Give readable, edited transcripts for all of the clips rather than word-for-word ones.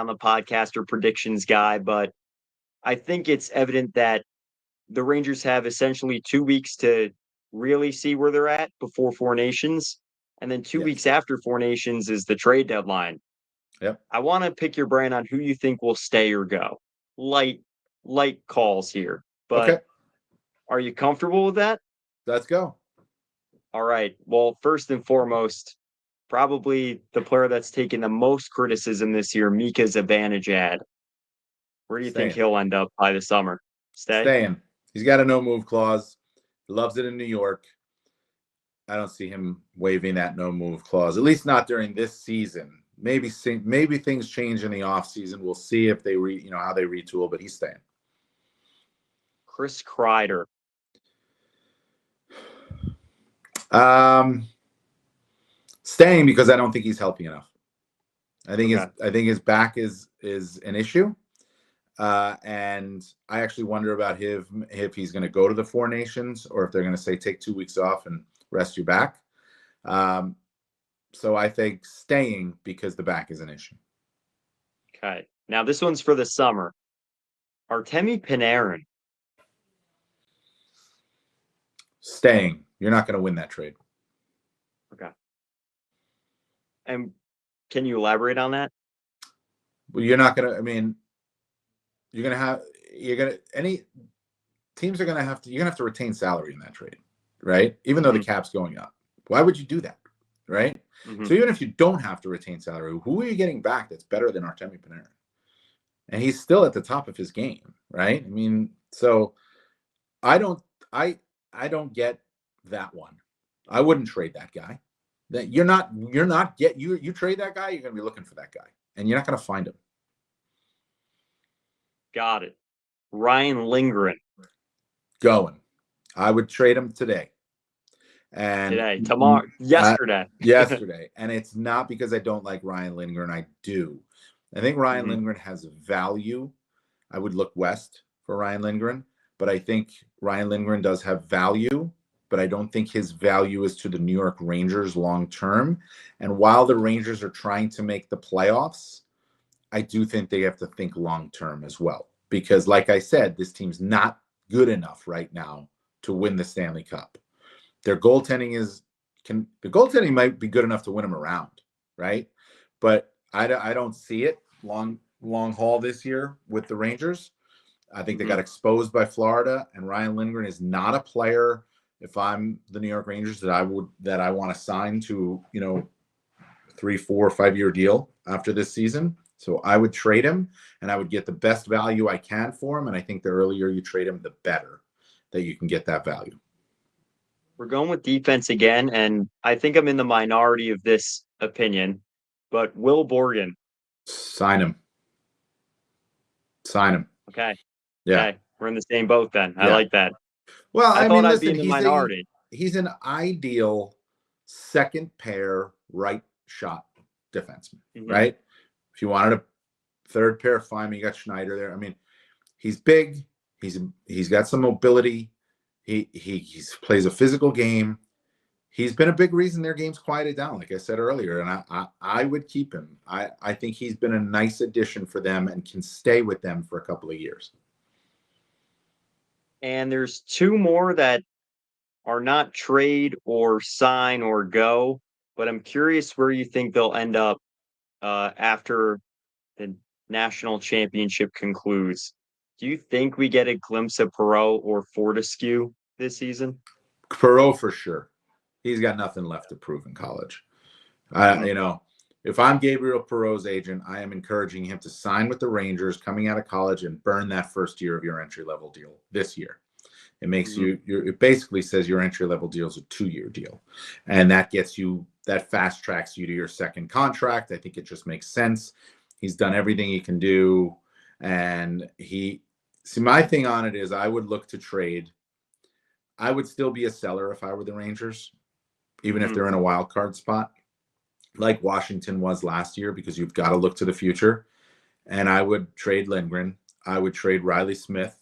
on the podcast or predictions guy, but I think it's evident that the Rangers have essentially 2 weeks to really see where they're at before Four Nations. And then 2 weeks Yes. after Four Nations is the trade deadline. Yep. I want to pick your brain on who you think will stay or go. Light, light calls here, Okay. but are you comfortable with that? Let's go. All right. Well, first and foremost, probably the player that's taken the most criticism this year, Mika Zibanejad. Where do you think Staying. he'll end up by the summer? Stay? Staying. He's got a no move clause. He loves it in New York. I don't see him waiving that no move clause, at least not during this season. Maybe things change in the off season. We'll see if they how they retool, but he's staying. Chris Kreider. Staying because I don't think he's healthy enough. I think Okay. his back is an issue. And I actually wonder about him if he's going to go to the Four Nations or if they're going to say take 2 weeks off and rest your back. So I think staying because the back is an issue. Okay. Now this one's for the summer. Artemi Panarin. Staying. You're not going to win that trade. Okay. And can you elaborate on that? Well, you're not going to, I mean, you're going to any teams are going to have to, you're going to have to retain salary in that trade, right? Even though the cap's going up. Why would you do that? Right? Mm-hmm. So even if you don't have to retain salary, who are you getting back that's better than Artemi Panarin? And he's still at the top of his game, right? I mean, so I don't get that one. I wouldn't trade that guy. That you trade that guy, you're going to be looking for that guy, and you're not going to find him. Got it. Ryan Lindgren. Going. I would trade him today. And today, tomorrow, yesterday. Yesterday. And it's not because I don't like Ryan Lindgren. I do. I think Ryan Lindgren has value. I would look west for Ryan Lindgren, but I think Ryan Lindgren does have value, but I don't think his value is to the New York Rangers long term. And while the Rangers are trying to make the playoffs, I do think they have to think long term as well. Because like I said, this team's not good enough right now to win the Stanley Cup. Their goaltending might be good enough to win them around, right? But I don't see it long haul this year with the Rangers. I think they got exposed by Florida, and Ryan Lindgren is not a player. If I'm the New York Rangers, that I want to sign to 3, 4, 5 year deal after this season. So I would trade him, and I would get the best value I can for him. And I think the earlier you trade him, the better that you can get that value. We're going with defense again, and I think I'm in the minority of this opinion, but Will Borgen. Sign him. Okay. Yeah. Okay. We're in the same boat then. I like that. Well, I thought I'd be in the minority. He's an ideal second pair right shot defenseman, right? If you wanted a third pair, fine. You got Schneider there. I mean, he's big. He's got some mobility. He plays a physical game. He's been a big reason their game's quieted down, like I said earlier, and I would keep him. I think he's been a nice addition for them and can stay with them for a couple of years. And there's two more that are not trade or sign or go, but I'm curious where you think they'll end up after the national championship concludes. Do you think we get a glimpse of Perreault or Fortescue this season? Perreault for sure. He's got nothing left to prove in college. If I'm Gabriel Perreault's agent, I am encouraging him to sign with the Rangers coming out of college and burn that first year of your entry-level deal this year. It makes it basically says your entry-level deal is a 2-year deal. And that fast tracks you to your second contract. I think it just makes sense. He's done everything he can do. And my thing on it is I would look to trade. I would still be a seller if I were the Rangers, even if they're in a wild card spot, like Washington was last year, because you've got to look to the future. And I would trade Lindgren. I would trade Riley Smith.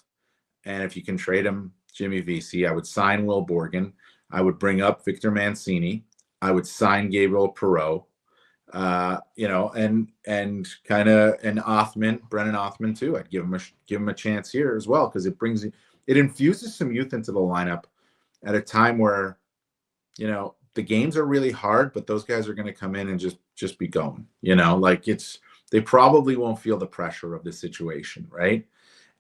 And if you can trade him, Jimmy Vesey, I would sign Will Borgen. I would bring up Victor Mancini. I would sign Gabriel Perreault. You know, and kind of an Brennan Othman too. I'd give him a chance here as well, because it infuses some youth into the lineup at a time where, you know, the games are really hard, but those guys are going to come in and just be going. You know, like they probably won't feel the pressure of the situation, right?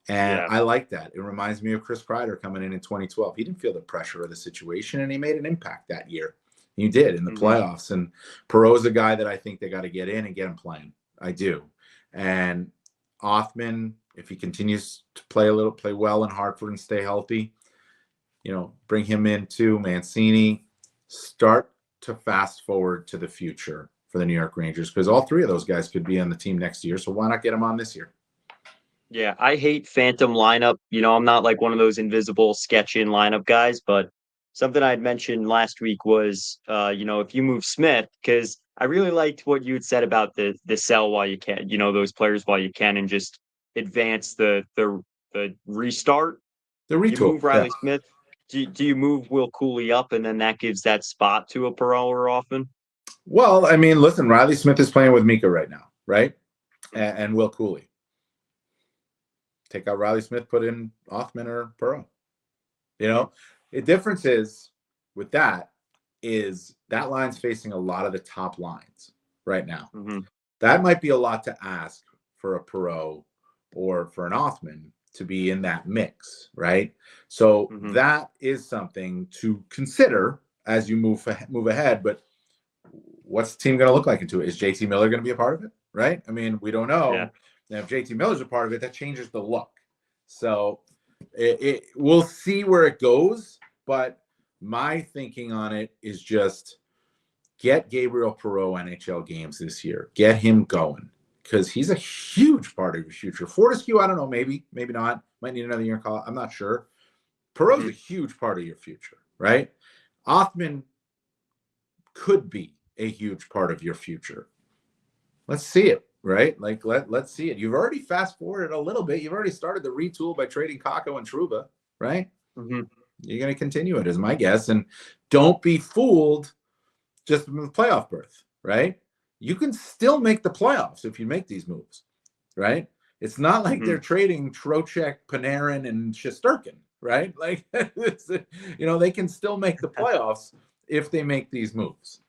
And Yeah. I like that. It reminds me of Chris Kreider coming in 2012. He didn't feel the pressure of the situation, and he made an impact that year. He did in the Hmm. playoffs. And Perot's a guy that I think they got to get in and get him playing. I do. And Othman, if he continues to play well in Hartford and stay healthy, you know, bring him in too. Mancini, start to fast forward to the future for the New York Rangers, because all three of those guys could be on the team next year. So why not get them on this year? Yeah, I hate phantom lineup. You know, I'm not like one of those invisible sketch in lineup guys, but something I had mentioned last week was, you know, if you move Smith, because I really liked what you had said about the sell while you can, you know, those players while you can, and just advance the restart. The You retool. move Yeah. Riley Smith. Do you move Will Cooley up, and then that gives that spot to a Perot or Hoffman? Well, I mean, listen, Riley Smith is playing with Mika right now, right? And Will Cooley. Take out Riley Smith, put in Othman or Perot. You know, the difference is with that is that line's facing a lot of the top lines right now. Mm-hmm. That might be a lot to ask for a Perot or for an Othman to be in that mix, right? So Mm-hmm. that is something to consider as you move ahead. But what's the team going to look like into it? Is JT Miller going to be a part of it, right? I mean, we don't Yeah. know. And if JT Miller's a part of it, that changes the look. So we'll see where it goes. But my thinking on it is just get Gabriel Perreault NHL games this year. Get him going, because he's a huge part of your future. Fortescue, I don't know, maybe not. Might need another year in college. I'm not sure. Perreault's Mm-hmm. a huge part of your future, right? Othman could be a huge part of your future. Let's see it, right? Like let's see it. You've already fast forwarded a little bit. You've already started the retool by trading Kako and Trouba, right? Mm-hmm. You're going to continue it, is my guess. And don't be fooled just from the playoff berth, right? You can still make the playoffs if you make these moves, right? It's not like Mm-hmm. they're trading Trocheck, Panarin, and Shesterkin, right? Like, you know, they can still make the playoffs if they make these moves.